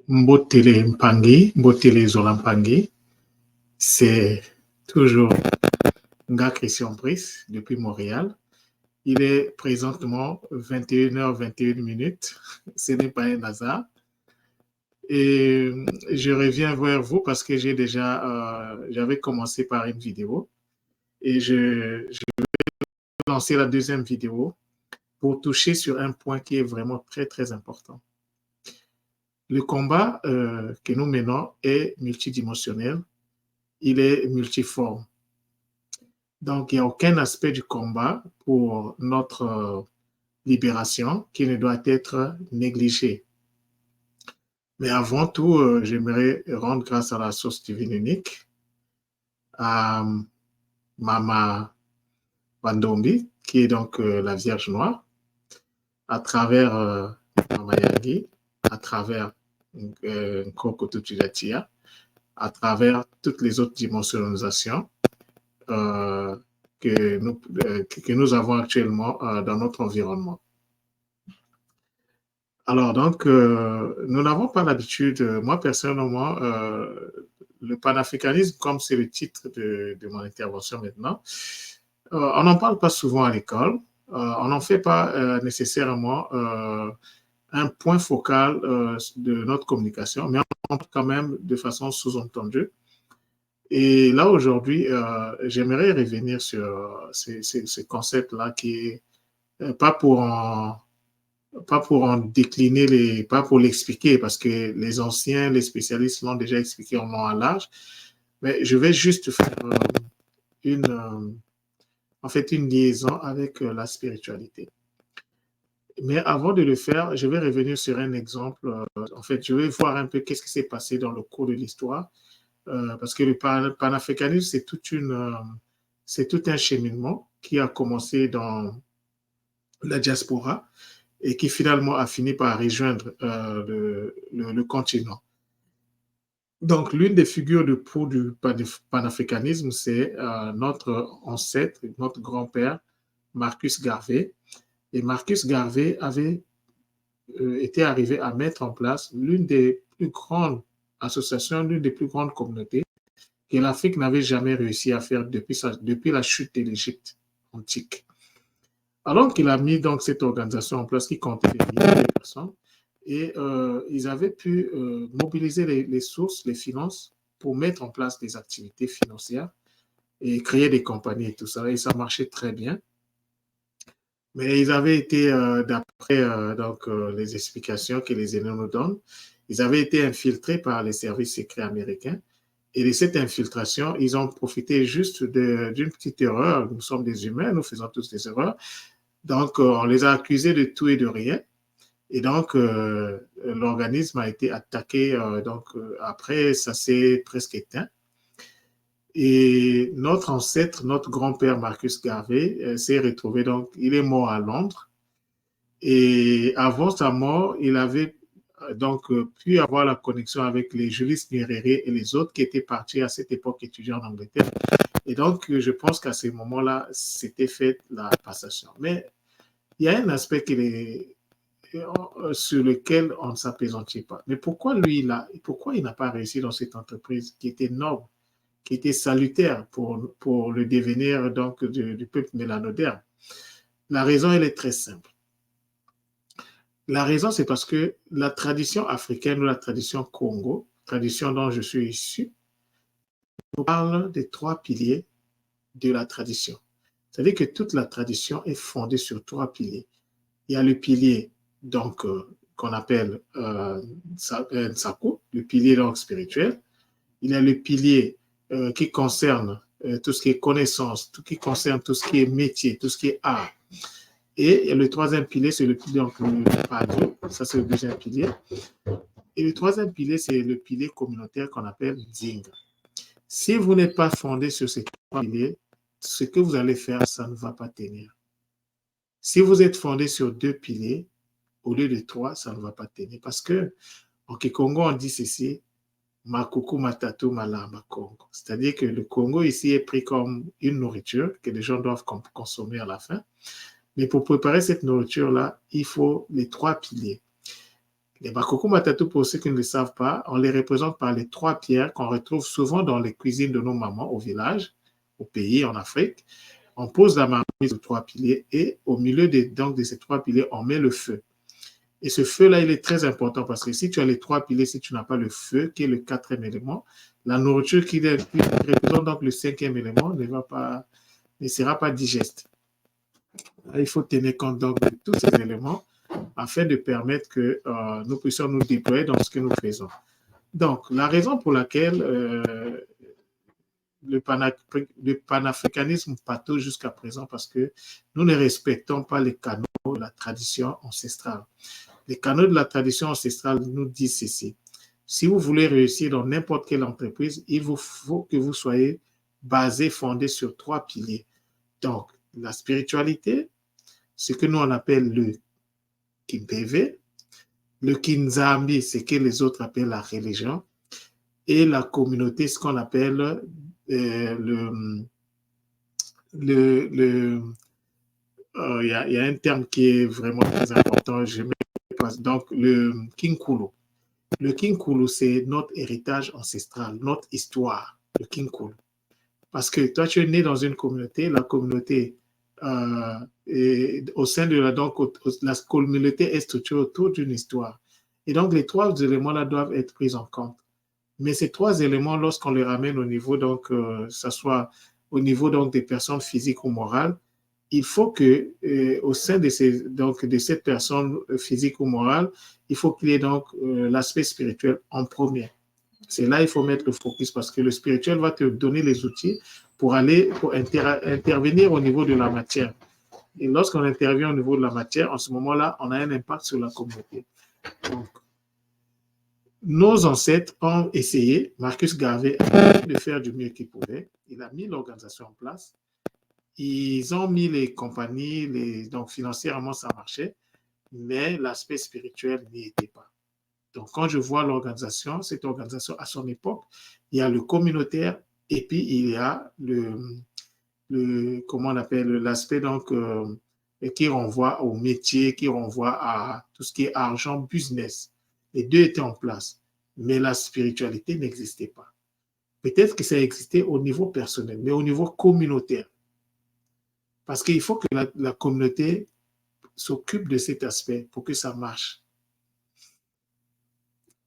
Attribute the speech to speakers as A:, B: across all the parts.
A: Mbotele Mpangi, Mbotele Zolampangi. C'est toujours Nga Christian Brice depuis Montréal. Il est présentement 21h21. Ce n'est pas un hasard. Et je reviens vers vous parce que j'avais commencé par une vidéo et je vais lancer la deuxième vidéo pour toucher sur un point qui est vraiment très, très important. Le combat que nous menons est multidimensionnel, il est multiforme. Donc, il n'y a aucun aspect du combat pour notre libération qui ne doit être négligé. Mais avant tout, j'aimerais rendre grâce à la source divine unique, à Mama Bandombi, qui est donc la Vierge Noire, à travers Mama Yagi, à travers Nkoko Tutujatia, à travers toutes les autres dimensionnalisations que nous avons actuellement dans notre environnement. Alors, donc, nous n'avons pas l'habitude, moi personnellement, le panafricanisme, comme c'est le titre de mon intervention maintenant, on n'en parle pas souvent à l'école, on n'en fait pas nécessairement un point focal de notre communication, mais on en parle quand même de façon sous-entendue. Et là, aujourd'hui, j'aimerais revenir sur ce concept-là qui est pas pour en décliner, pas pour l'expliquer, parce que les anciens, les spécialistes l'ont déjà expliqué en long et en large, mais je vais juste faire une liaison avec la spiritualité. Mais avant de le faire, je vais revenir sur un exemple. En fait, je vais voir un peu qu'est-ce qui s'est passé dans le cours de l'histoire, parce que le panafricanisme, c'est tout un cheminement qui a commencé dans la diaspora et qui finalement a fini par rejoindre le continent. Donc, l'une des figures de proue du panafricanisme, c'est notre ancêtre, notre grand-père, Marcus Garvey. Et Marcus Garvey avait été arrivé à mettre en place l'une des plus grandes associations, l'une des plus grandes communautés que l'Afrique n'avait jamais réussi à faire depuis la chute de l'Égypte antique. Alors qu'il a mis donc cette organisation en place qui comptait des milliers de personnes, et ils avaient pu mobiliser les sources, les finances pour mettre en place des activités financières et créer des compagnies et tout ça. Et ça marchait très bien. Mais ils avaient été, d'après les explications que les aînés nous donnent, ils avaient été infiltrés par les services secrets américains. Et de cette infiltration, ils ont profité juste d'une petite erreur. Nous sommes des humains, nous faisons tous des erreurs. Donc, on les a accusés de tout et de rien. Et donc, l'organisme a été attaqué. Après, ça s'est presque éteint. Et notre ancêtre, notre grand-père Marcus Garvey, s'est retrouvé, donc, il est mort à Londres. Et avant sa mort, il avait donc pu avoir la connexion avec les Julius Nyerere et les autres qui étaient partis à cette époque étudier en Angleterre. Et donc, je pense qu'à ce moment-là, c'était fait la passation. Mais il y a un aspect sur lequel on ne s'apaisantit pas. Mais pourquoi pourquoi il n'a pas réussi dans cette entreprise qui était noble, qui était salutaire pour le devenir donc du peuple mélanoderme? La raison, elle est très simple. La raison, c'est parce que la tradition africaine ou la tradition Congo, tradition dont je suis issu, nous parle des 3 piliers de la tradition. C'est-à-dire que toute la tradition est fondée sur 3 piliers. Il y a le pilier donc qu'on appelle Nsaku, le pilier donc spirituel. Il y a le pilier qui concerne tout ce qui est connaissance, tout qui concerne tout ce qui est métier, tout ce qui est art. Et le 3e pilier, c'est le pilier donc le Padu, ça c'est le 2e pilier. Et le 3e pilier, c'est le pilier communautaire qu'on appelle Dzinga. Si vous n'êtes pas fondé sur ces 3 piliers, ce que vous allez faire, ça ne va pas tenir. Si vous êtes fondé sur 2 piliers, au lieu de 3, ça ne va pas tenir. Parce que en Kikongo, on dit ceci, Makuku Matatu Malamba Congo. C'est-à-dire que le Congo ici est pris comme une nourriture que les gens doivent consommer à la fin. Mais pour préparer cette nourriture-là, il faut les 3 piliers. Les Bakoko Matatu, pour ceux qui ne le savent pas, on les représente par les 3 pierres qu'on retrouve souvent dans les cuisines de nos mamans au village, au pays, en Afrique. On pose la marmite aux 3 piliers et au milieu de ces 3 piliers, on met le feu. Et ce feu-là, il est très important parce que si tu as les 3 piliers, si tu n'as pas le feu, qui est le 4e élément, la nourriture qui représente donc le 5e élément ne sera pas digeste. Il faut tenir compte donc de tous ces éléments afin de permettre que nous puissions nous déployer dans ce que nous faisons. Donc, la raison pour laquelle le panafricanisme patauge jusqu'à présent, parce que nous ne respectons pas les canaux de la tradition ancestrale. Les canaux de la tradition ancestrale nous disent ceci. Si vous voulez réussir dans n'importe quelle entreprise, il vous faut que vous soyez basé, fondé sur 3 piliers. Donc, la spiritualité, ce que nous on appelle le Kimpeve, le Kinzambi, ce que les autres appellent la religion, et la communauté, ce qu'on appelle il y a un terme qui est vraiment très important, donc le Kinkulu. Le Kinkulu, c'est notre héritage ancestral, notre histoire, le Kinkulu. Parce que toi, tu es né dans une communauté, la communauté au sein de la communauté est structurée autour d'une histoire. Et donc, les 3 éléments-là doivent être pris en compte. Mais ces 3 éléments, lorsqu'on les ramène au niveau, donc, ça soit au niveau donc, des personnes physiques ou morales, il faut que, au sein de cette personne physique ou morale, il faut qu'il y ait donc l'aspect spirituel en premier. C'est là qu'il faut mettre le focus parce que le spirituel va te donner les outils pour intervenir au niveau de la matière. Et lorsqu'on intervient au niveau de la matière, en ce moment-là, on a un impact sur la communauté. Donc, nos ancêtres ont essayé, Marcus Garvey a essayé de faire du mieux qu'il pouvait. Il a mis l'organisation en place. Ils ont mis les compagnies, donc financièrement ça marchait, mais l'aspect spirituel n'y était pas. Donc, quand je vois l'organisation, cette organisation à son époque, il y a le communautaire et puis il y a comment on appelle, l'aspect donc qui renvoie au métier, qui renvoie à tout ce qui est argent, business. Les 2 étaient en place, mais la spiritualité n'existait pas. Peut-être que ça existait au niveau personnel, mais au niveau communautaire. Parce qu'il faut que la communauté s'occupe de cet aspect pour que ça marche.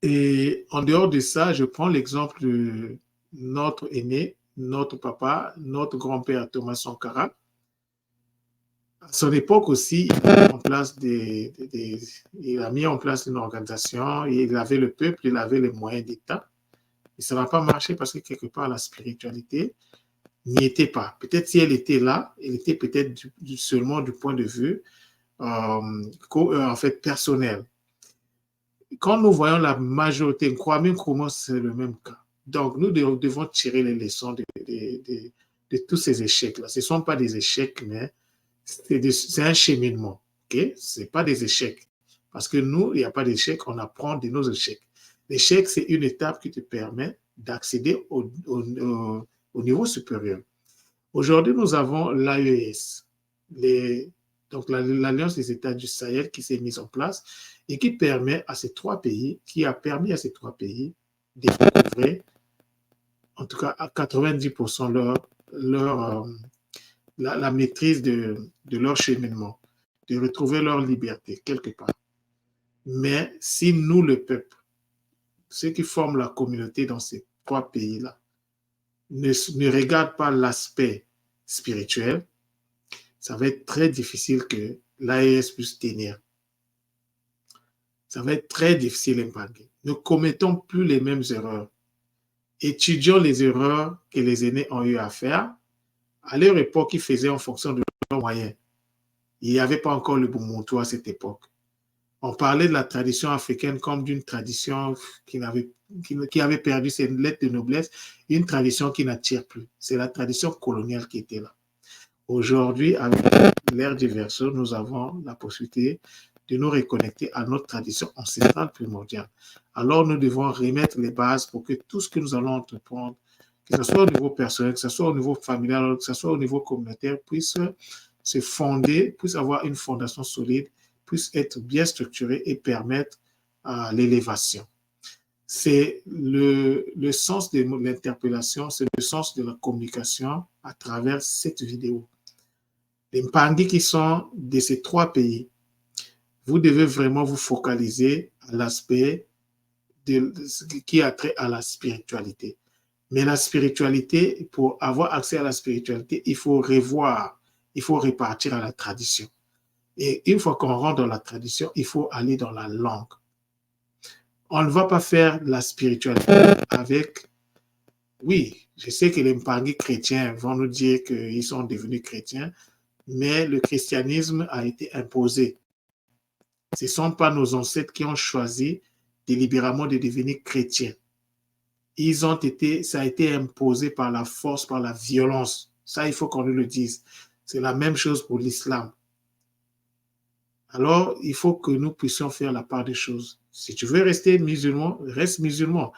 A: Et en dehors de ça, je prends l'exemple de notre aîné, notre papa, notre grand-père Thomas Sankara. À son époque aussi, il a mis en place une organisation, il avait le peuple, il avait les moyens d'État. Et ça n'a pas marché parce que quelque part, la spiritualité n'y était pas. Peut-être si elle était là, elle était peut-être seulement du point de vue en fait personnel. Quand nous voyons la majorité, Kwame Nkrumah, c'est le même cas. Donc, nous devons tirer les leçons de tous ces échecs-là. Ce ne sont pas des échecs, mais c'est un cheminement. Okay? Ce n'est pas des échecs. Parce que nous, il n'y a pas d'échecs, on apprend de nos échecs. L'échec, c'est une étape qui te permet d'accéder au niveau supérieur. Aujourd'hui, nous avons l'AES, donc l'Alliance des États du Sahel qui s'est mise en place et qui permet à ces 3 pays, qui a permis à ces 3 pays de découvrir, en tout cas à 90% la maîtrise de leur cheminement, de retrouver leur liberté quelque part. Mais si nous, le peuple, ceux qui forment la communauté dans ces 3 pays-là, ne regardent pas l'aspect spirituel, ça va être très difficile que l'AES puisse tenir. Ça va être très difficile, Mpangue. Ne commettons plus les mêmes erreurs. Étudions les erreurs que les aînés ont eu à faire. À leur époque, ils faisaient en fonction de leurs moyens. Il n'y avait pas encore le Bumuntu à cette époque. On parlait de la tradition africaine comme d'une tradition qui avait perdu ses lettres de noblesse, une tradition qui n'attire plus. C'est la tradition coloniale qui était là. Aujourd'hui, avec l'ère du verso, nous avons la possibilité de nous reconnecter à notre tradition ancestrale primordiale. Alors, nous devons remettre les bases pour que tout ce que nous allons entreprendre, que ce soit au niveau personnel, que ce soit au niveau familial, que ce soit au niveau communautaire, puisse se fonder, puisse avoir une fondation solide, puisse être bien structuré et permettre à l'élévation. C'est le sens de l'interpellation, c'est le sens de la communication à travers cette vidéo. Les Mpangi qui sont de ces 3 pays, vous devez vraiment vous focaliser à l'aspect qui a trait à la spiritualité. Mais la spiritualité, pour avoir accès à la spiritualité, il faut revoir, il faut repartir à la tradition. Et une fois qu'on rentre dans la tradition, il faut aller dans la langue. On ne va pas faire la spiritualité avec... Oui, je sais que les Mpangi chrétiens vont nous dire qu'ils sont devenus chrétiens, mais le christianisme a été imposé. Ce ne sont pas nos ancêtres qui ont choisi délibérément de devenir chrétiens. Ça a été imposé par la force, par la violence. Ça, il faut qu'on nous le dise. C'est la même chose pour l'islam. Alors, il faut que nous puissions faire la part des choses. Si tu veux rester musulman, reste musulman.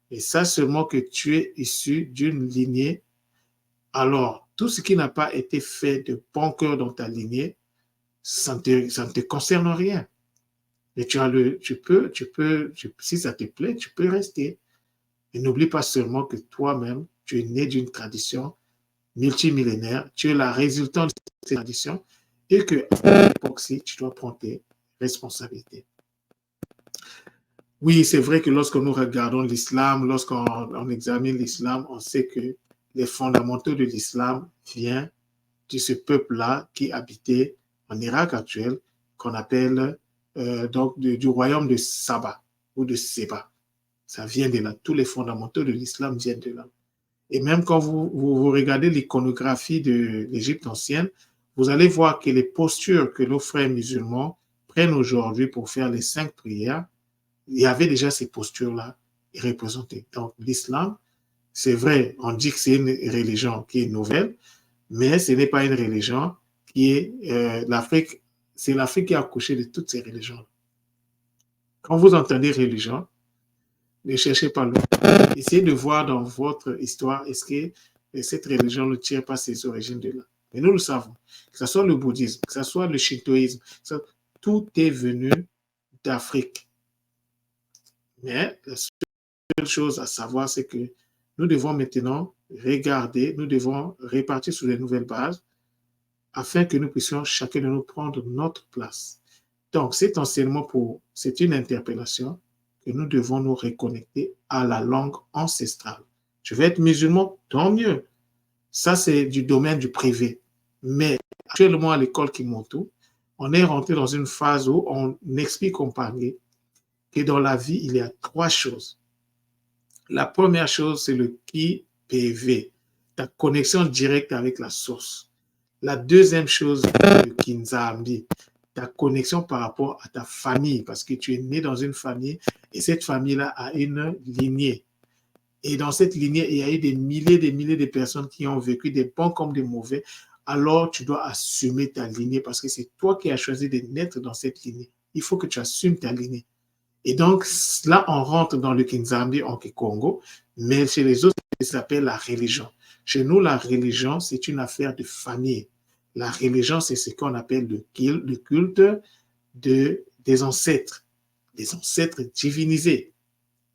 A: Et ça seulement que tu es issu d'une lignée. Alors, tout ce qui n'a pas été fait de bon cœur dans ta lignée, ça ne te concerne rien. Mais si ça te plaît, tu peux rester. Et n'oublie pas seulement que toi-même, tu es né d'une tradition multimillénaire, tu es la résultante de cette tradition et que à l'époque-ci, tu dois prendre tes responsabilités. Oui, c'est vrai que lorsque nous regardons l'islam, lorsqu'on examine l'islam, on sait que les fondamentaux de l'islam viennent de ce peuple-là qui habitait en Irak actuel, qu'on appelle du royaume de Saba ou de Seba. Ça vient de là. Tous les fondamentaux de l'islam viennent de là. Et même quand vous regardez l'iconographie de l'Égypte ancienne, vous allez voir que les postures que nos frères musulmans prennent aujourd'hui pour faire les 5 prières, il y avait déjà ces postures-là représentées. Donc l'islam, c'est vrai, on dit que c'est une religion qui est nouvelle, mais ce n'est pas une religion qui est l'Afrique. C'est l'Afrique qui a accouché de toutes ces religions. Quand vous entendez religion, ne cherchez pas loin. Essayez de voir dans votre histoire, est-ce que cette religion ne tire pas ses origines de là. Mais nous le savons, que ce soit le bouddhisme, que ce soit le shintoïsme, tout est venu d'Afrique. Mais la seule chose à savoir, c'est que nous devons maintenant regarder, nous devons répartir sur les nouvelles bases afin que nous puissions chacun de nous prendre notre place. Donc, cet enseignement, c'est une interpellation que nous devons nous reconnecter à la langue ancestrale. Je vais être musulman, tant mieux. Ça, c'est du domaine du privé. Mais actuellement, à l'école Kimoto, on est rentré dans une phase où on explique aux Mpangi que dans la vie, il y a 3 choses. La première chose, c'est le ki PV, ta connexion directe avec la source. La deuxième chose, le kinzambi, ta connexion par rapport à ta famille, parce que tu es né dans une famille et cette famille-là a une lignée. Et dans cette lignée, il y a eu des milliers de personnes qui ont vécu des bons comme des mauvais. Alors, tu dois assumer ta lignée parce que c'est toi qui as choisi de naître dans cette lignée. Il faut que tu assumes ta lignée. Et donc, là, on rentre dans le Kinzambi en Kikongo, mais chez les autres, ça s'appelle la religion. Chez nous, la religion, c'est une affaire de famille. La religion, c'est ce qu'on appelle le culte des ancêtres divinisés,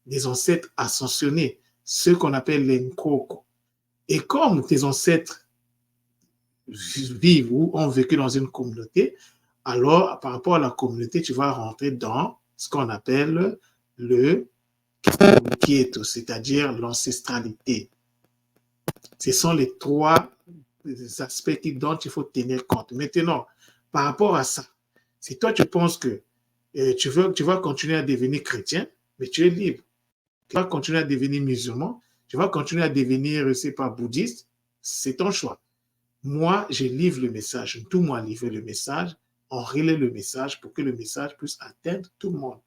A: des ancêtres ascensionnés, ceux qu'on appelle les Nkoko. Et comme tes ancêtres vivent ou ont vécu dans une communauté, alors, par rapport à la communauté, tu vas rentrer dans ce qu'on appelle le Kieto, c'est-à-dire l'ancestralité. Ce sont les 3 aspects dont il faut tenir compte. Maintenant, par rapport à ça, si toi tu penses que tu vas continuer à devenir chrétien, mais tu es libre. Tu vas continuer à devenir musulman, tu vas continuer à devenir, je ne sais pas, bouddhiste, c'est ton choix. Moi, je livre le message, tout moi livre le message, on relaie le message pour que le message puisse atteindre tout le monde.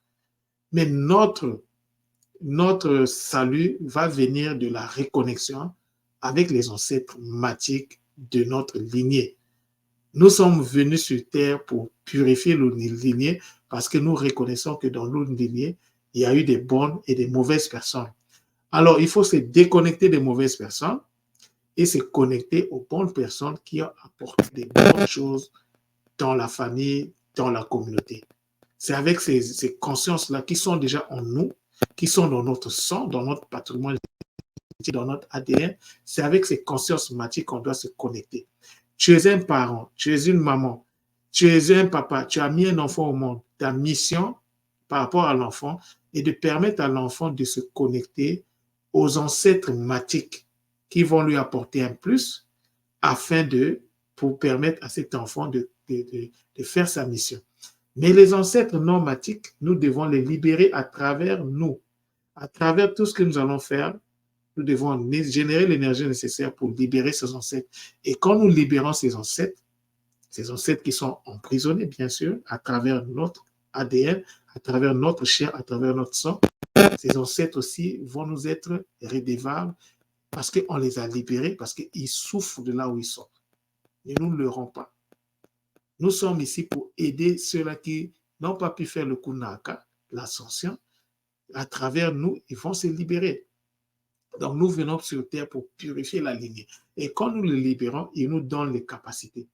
A: Mais notre salut va venir de la reconnexion avec les ancêtres matiques de notre lignée. Nous sommes venus sur Terre pour purifier nos lignées parce que nous reconnaissons que dans nos lignées, il y a eu des bonnes et des mauvaises personnes. Alors, il faut se déconnecter des mauvaises personnes et se connecter aux bonnes personnes qui ont apporté des bonnes choses dans la famille, dans la communauté. C'est avec ces consciences-là qui sont déjà en nous, qui sont dans notre sang, dans notre patrimoine, dans notre ADN. C'est avec ces consciences matiques qu'on doit se connecter. Tu es un parent, tu es une maman, tu es un papa, tu as mis un enfant au monde. Ta mission par rapport à l'enfant est de permettre à l'enfant de se connecter aux ancêtres matiques qui vont lui apporter un plus afin pour permettre à cet enfant de faire sa mission. Mais les ancêtres normatiques, nous devons les libérer à travers nous. À travers tout ce que nous allons faire, nous devons générer l'énergie nécessaire pour libérer ces ancêtres. Et quand nous libérons ces ancêtres qui sont emprisonnés, bien sûr, à travers notre ADN, à travers notre chair, à travers notre sang, ces ancêtres aussi vont nous être redevables parce qu'on les a libérés, parce qu'ils souffrent de là où ils sont. Et nous ne le rendons pas. Nous sommes ici pour aider ceux-là qui n'ont pas pu faire le Kunaka, l'ascension. À travers nous, ils vont se libérer. Donc, nous venons sur Terre pour purifier la lignée. Et quand nous les libérons, ils nous donnent les capacités.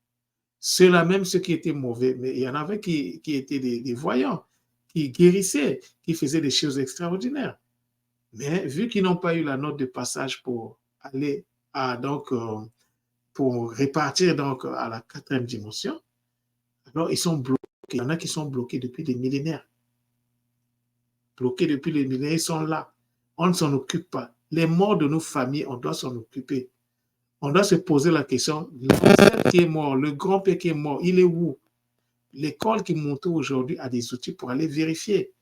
A: Ceux-là, même ceux qui étaient mauvais, mais il y en avait qui étaient des voyants, qui guérissaient, qui faisaient des choses extraordinaires. Mais vu qu'ils n'ont pas eu la note de passage pour aller pour répartir donc à la 4e dimension, alors ils sont bloqués. Il y en a qui sont bloqués depuis des millénaires. Bloqués depuis des millénaires, ils sont là. On ne s'en occupe pas. Les morts de nos familles, on doit s'en occuper. On doit se poser la question, l'ancêtre qui est mort, le grand-père qui est mort, il est où? L'école qui monte aujourd'hui a des outils pour aller vérifier.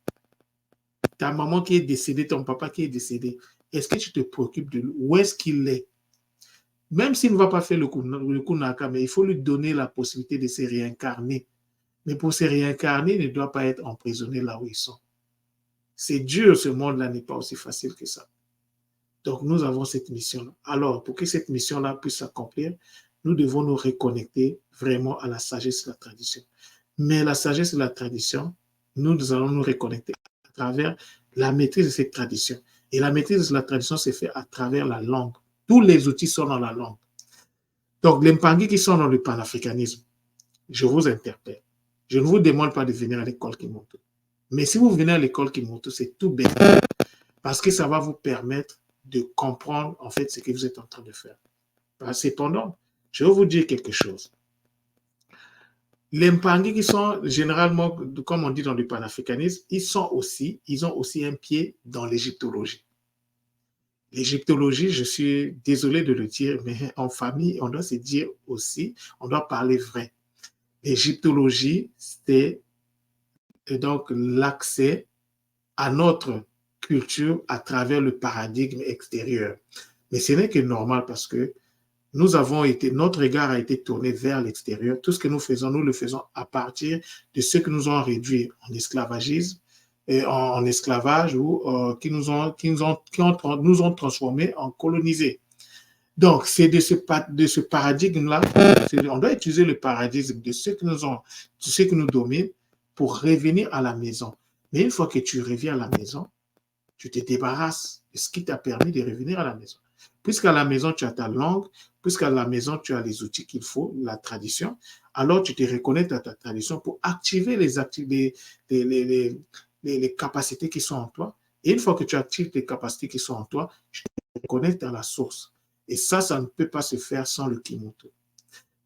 A: Ta maman qui est décédée, ton papa qui est décédé, est-ce que tu te préoccupes de lui? Où est-ce qu'il est? Même s'il ne va pas faire le Kunaka, mais il faut lui donner la possibilité de se réincarner. Mais pour se réincarner, il ne doit pas être emprisonné là où ils sont. C'est dur, ce monde-là n'est pas aussi facile que ça. Donc, nous avons cette mission-là. Alors, pour que cette mission-là puisse s'accomplir, nous devons nous reconnecter vraiment à la sagesse de la tradition. Mais la sagesse de la tradition, nous allons nous reconnecter à travers la maîtrise de cette tradition. Et la maîtrise de la tradition se fait à travers la langue. Tous les outils sont dans la langue. Donc, les Mpangi qui sont dans le panafricanisme, je vous interpelle. Je ne vous demande pas de venir à l'école Kimoto. Mais si vous venez à l'école Kimoto, c'est tout bien. Parce que ça va vous permettre de comprendre en fait ce que vous êtes en train de faire. Cependant, je vais vous dire quelque chose. Les Mpangi qui sont généralement, comme on dit dans le panafricanisme, ils ont aussi un pied dans l'égyptologie. L'égyptologie, je suis désolé de le dire, mais en famille, on doit se dire aussi, on doit parler vrai. L'égyptologie, c'est donc l'accès à notre culture à travers le paradigme extérieur. Mais ce n'est que normal parce que notre regard a été tourné vers l'extérieur. Tout ce que nous faisons, nous le faisons à partir de ceux que nous ont réduits en esclavagisme, en esclavage ou qui nous ont transformés en colonisés. Donc, c'est de ce paradigme-là, on doit utiliser le paradigme de ceux qui nous dominent pour revenir à la maison. Mais une fois que tu reviens à la maison, tu te débarrasses de ce qui t'a permis de revenir à la maison. Puisqu'à la maison, tu as ta langue, puisqu'à la maison, tu as les outils qu'il faut, la tradition, alors tu te reconnectes à ta tradition pour activer les capacités qui sont en toi. Et une fois que tu actives les capacités qui sont en toi, tu te reconnectes à la source. Et ça ne peut pas se faire sans le Kimoto.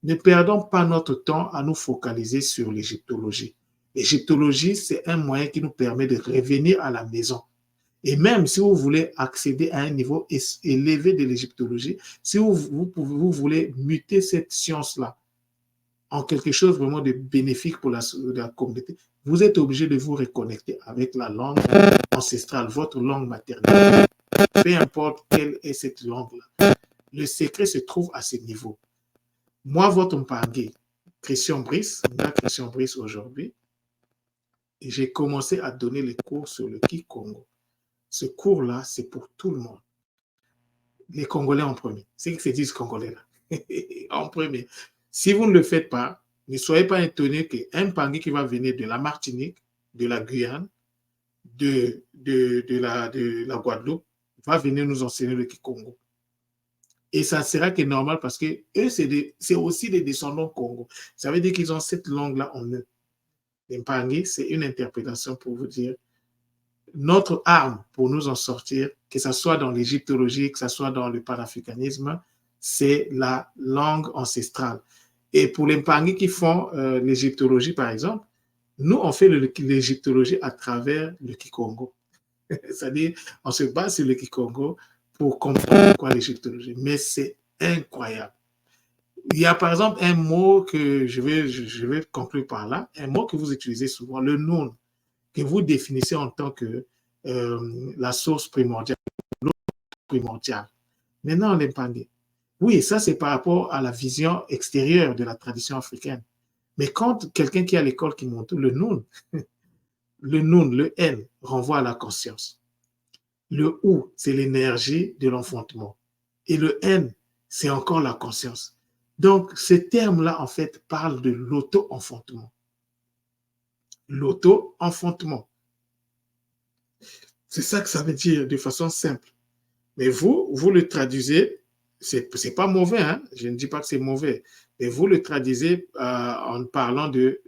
A: Ne perdons pas notre temps à nous focaliser sur l'égyptologie. L'égyptologie, c'est un moyen qui nous permet de revenir à la maison. Et même si vous voulez accéder à un niveau élevé de l'égyptologie, si vous voulez muter cette science-là en quelque chose vraiment de bénéfique pour la communauté, vous êtes obligé de vous reconnecter avec la langue ancestrale, votre langue maternelle. Peu importe quelle est cette langue-là. Le secret se trouve à ce niveau. Moi, votre Mpangi, Christian Brice aujourd'hui, j'ai commencé à donner les cours sur le Kikongo. Ce cours-là, c'est pour tout le monde. Les Congolais en premier. C'est ce que se disent Congolais-là. En premier. Si vous ne le faites pas, ne soyez pas étonnés qu'un Mpangi qui va venir de la Martinique, de la Guyane, de la Guadeloupe, va venir nous enseigner le Kikongo. Et ça sera que normal parce que eux, c'est aussi des descendants Congo. Ça veut dire qu'ils ont cette langue-là en eux. L'Empangé, c'est une interprétation pour vous dire notre arme pour nous en sortir, que ce soit dans l'égyptologie, que ce soit dans le panafricanisme, c'est la langue ancestrale. Et pour les Mpangui qui font l'égyptologie, par exemple, nous, on fait l'égyptologie à travers le Kikongo. C'est-à-dire, on se base sur le Kikongo pour comprendre quoi l'égyptologie. Mais c'est incroyable. Il y a par exemple un mot que je vais conclure par là, un mot que vous utilisez souvent, le noun, que vous définissez en tant que la source primordiale, l'eau primordiale. Maintenant, on l'Empangé. Oui, ça c'est par rapport à la vision extérieure de la tradition africaine. Mais quand quelqu'un qui est à l'école qui montre le noun, le N, renvoie à la conscience. Le OU, c'est l'énergie de l'enfantement. Et le N, c'est encore la conscience. Donc, ces termes-là, en fait, parlent de l'auto-enfantement. L'auto-enfantement. C'est ça que ça veut dire de façon simple. Mais vous le traduisez, c'est pas mauvais, hein? Je ne dis pas que c'est mauvais, mais vous le traduisez en parlant de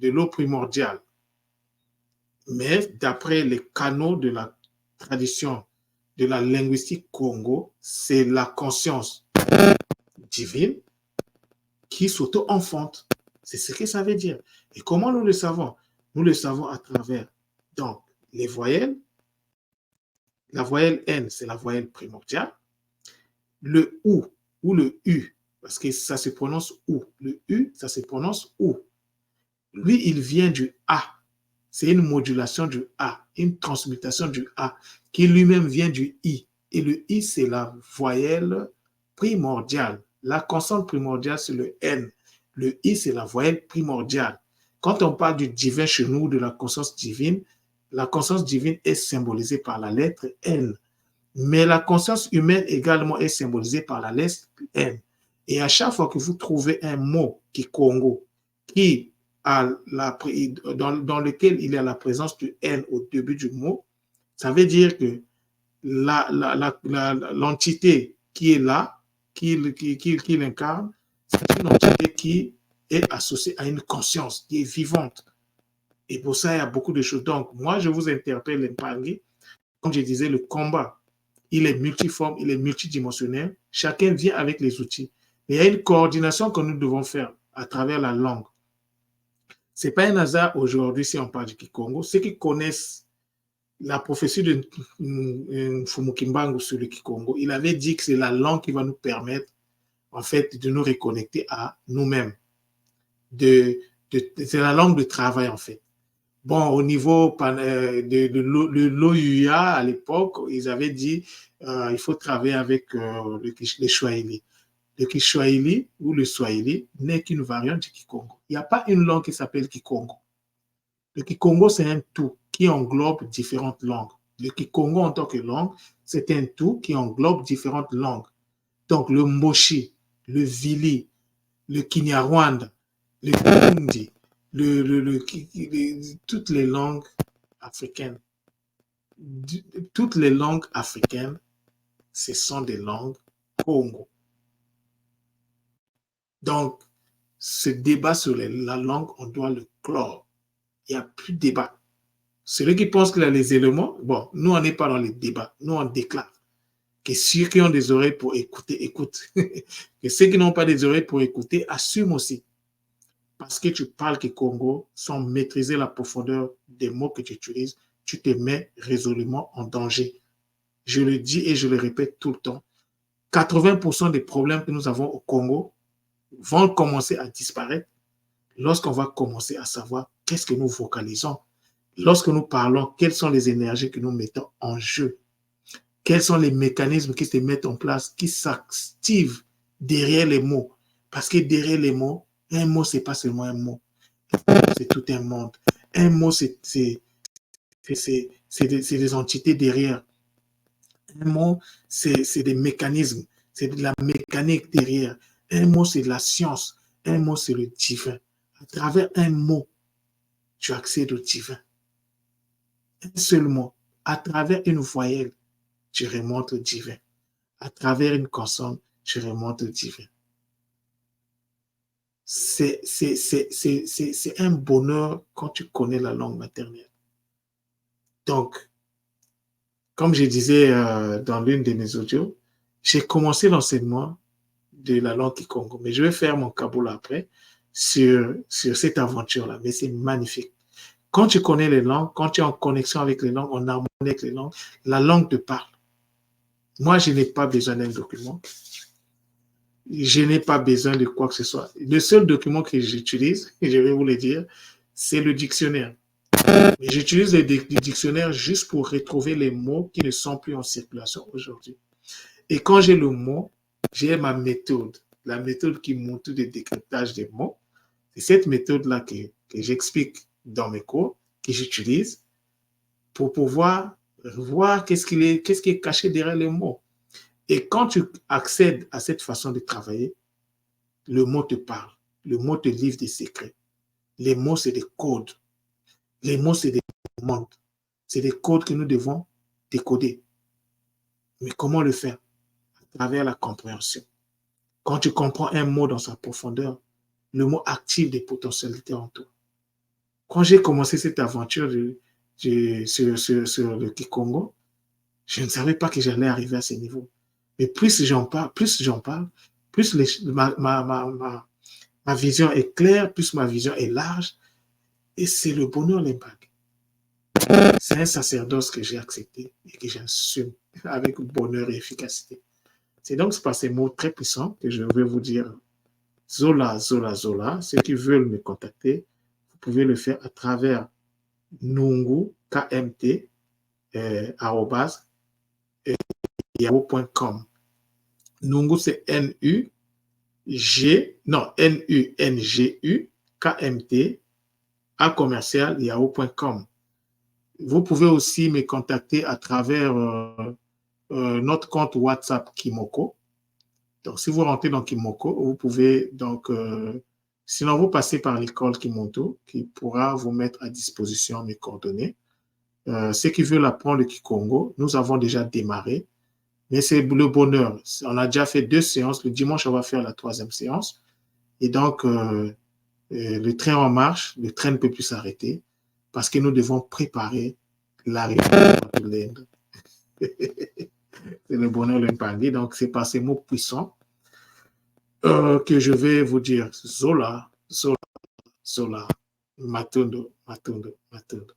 A: l'eau primordiale. Mais d'après les canaux de la tradition de la linguistique Congo, c'est la conscience divine qui s'auto-enfante. C'est ce que ça veut dire. Et comment nous le savons? Nous le savons à travers donc les voyelles. La voyelle N, c'est la voyelle primordiale. Le OU ou le U, parce que ça se prononce OU. Le U, ça se prononce OU. Lui, il vient du A. C'est une modulation du A, une transmutation du A, qui lui-même vient du I. Et le I, c'est la voyelle primordiale. La consonne primordiale, c'est le N. Le I, c'est la voyelle primordiale. Quand on parle du divin chez nous, de la conscience divine est symbolisée par la lettre N. Mais la conscience humaine également est symbolisée par la lettre N. Et à chaque fois que vous trouvez un mot Kikongo qui dans lequel il y a la présence du N au début du mot, ça veut dire que l'entité qui est là, qui l'incarne, c'est une entité qui est associée à une conscience, qui est vivante. Et pour ça, il y a beaucoup de choses. Donc, moi, je vous interpelle l'Empangé. Comme je disais, le combat, il est multiforme, il est multidimensionnel. Chacun vient avec les outils. Mais il y a une coordination que nous devons faire à travers la langue. Ce n'est pas un hasard aujourd'hui si on parle du Kikongo. Ceux qui connaissent la prophétie de Mfumukimbangu sur le Kikongo, il avait dit que c'est la langue qui va nous permettre, en fait, de nous reconnecter à nous-mêmes. C'est la langue de travail, en fait. Bon, au niveau de l'OUA, à l'époque, ils avaient dit il faut travailler avec les Swahili. Le Kiswahili ou le Swahili n'est qu'une variante du Kikongo. Il n'y a pas une langue qui s'appelle Kikongo. Le Kikongo, c'est un tout qui englobe différentes langues. Le Kikongo en tant que langue, c'est un tout qui englobe différentes langues. Donc, le Moshi, le Vili, le Kinyarwanda, le Burundi, toutes les langues africaines. Toutes les langues africaines, ce sont des langues Congo. Donc, ce débat sur la langue, on doit le clore. Il n'y a plus de débat. Celui qui pense qu'il a les éléments, bon, nous, on n'est pas dans les débats. Nous, on déclare que ceux qui ont des oreilles pour écouter, écoutent. Que ceux qui n'ont pas des oreilles pour écouter, assument aussi. Parce que tu parles que Congo, sans maîtriser la profondeur des mots que tu utilises, tu te mets résolument en danger. Je le dis et je le répète tout le temps. 80% des problèmes que nous avons au Congo vont commencer à disparaître lorsqu'on va commencer à savoir qu'est-ce que nous vocalisons. Lorsque nous parlons, quelles sont les énergies que nous mettons en jeu? Quels sont les mécanismes qui se mettent en place, qui s'activent derrière les mots? Parce que derrière les mots, un mot, ce n'est pas seulement un mot. C'est tout un monde. Un mot, c'est des entités derrière. Un mot, c'est des mécanismes. C'est de la mécanique derrière. Un mot, c'est de la science. Un mot, c'est le divin. À travers un mot, tu accèdes au divin. Un seul mot. À travers une voyelle, tu remontes au divin. À travers une consonne, tu remontes au divin. c'est un bonheur quand tu connais la langue maternelle. Donc, comme je disais dans l'une de mes audios, j'ai commencé l'enseignement de la langue Kikongo, mais je vais faire mon kaboula après sur cette aventure-là, mais c'est magnifique. Quand tu connais les langues, quand tu es en connexion avec les langues, en harmonie avec les langues, la langue te parle. Moi, je n'ai pas besoin d'un document. Je n'ai pas besoin de quoi que ce soit. Le seul document que j'utilise, et je vais vous le dire, c'est le dictionnaire. Mais j'utilise le dictionnaire juste pour retrouver les mots qui ne sont plus en circulation aujourd'hui. Et quand j'ai le mot, j'ai ma méthode. La méthode qui montre le décryptage des mots. C'est cette méthode-là que j'explique dans mes cours, que j'utilise pour pouvoir voir qu'est-ce qui est caché derrière les mots. Et quand tu accèdes à cette façon de travailler, le mot te parle. Le mot te livre des secrets. Les mots, c'est des codes. Les mots, c'est des mondes. C'est des codes que nous devons décoder. Mais comment le faire? À travers la compréhension. Quand tu comprends un mot dans sa profondeur, le mot active des potentialités en toi. Quand j'ai commencé cette aventure sur le Kikongo, je ne savais pas que j'allais arriver à ce niveau. Mais plus j'en parle, plus ma vision est claire, plus ma vision est large. Et c'est le bonheur, l'impact. C'est un sacerdoce que j'ai accepté et que j'assume avec bonheur et efficacité. C'est donc par ces mots très puissants que je vais vous dire Zola, Zola, Zola. Ceux qui veulent me contacter, vous pouvez le faire à travers Nungu, KMT, arrobas, yahoo.com. Nungu, c'est N-U-N-G-U, KMT, à commercial, yahoo.com. Vous pouvez aussi me contacter à travers notre compte WhatsApp Kimoko. Donc, si vous rentrez dans Kimoko, vous pouvez donc, sinon vous passez par l'école Kimoto qui pourra vous mettre à disposition mes coordonnées. Ceux qui veulent apprendre le Kikongo, nous avons déjà démarré, mais c'est le bonheur. On a déjà fait 2 séances. Le dimanche, on va faire la 3e séance. Et donc, le train en marche, le train ne peut plus s'arrêter parce que nous devons préparer l'arrivée de l'Inde. C'est le bonheur l'impandi. Donc, c'est par ces mots puissants que je vais vous dire Zola, Zola, Zola, Matundo, Matundo, Matundo.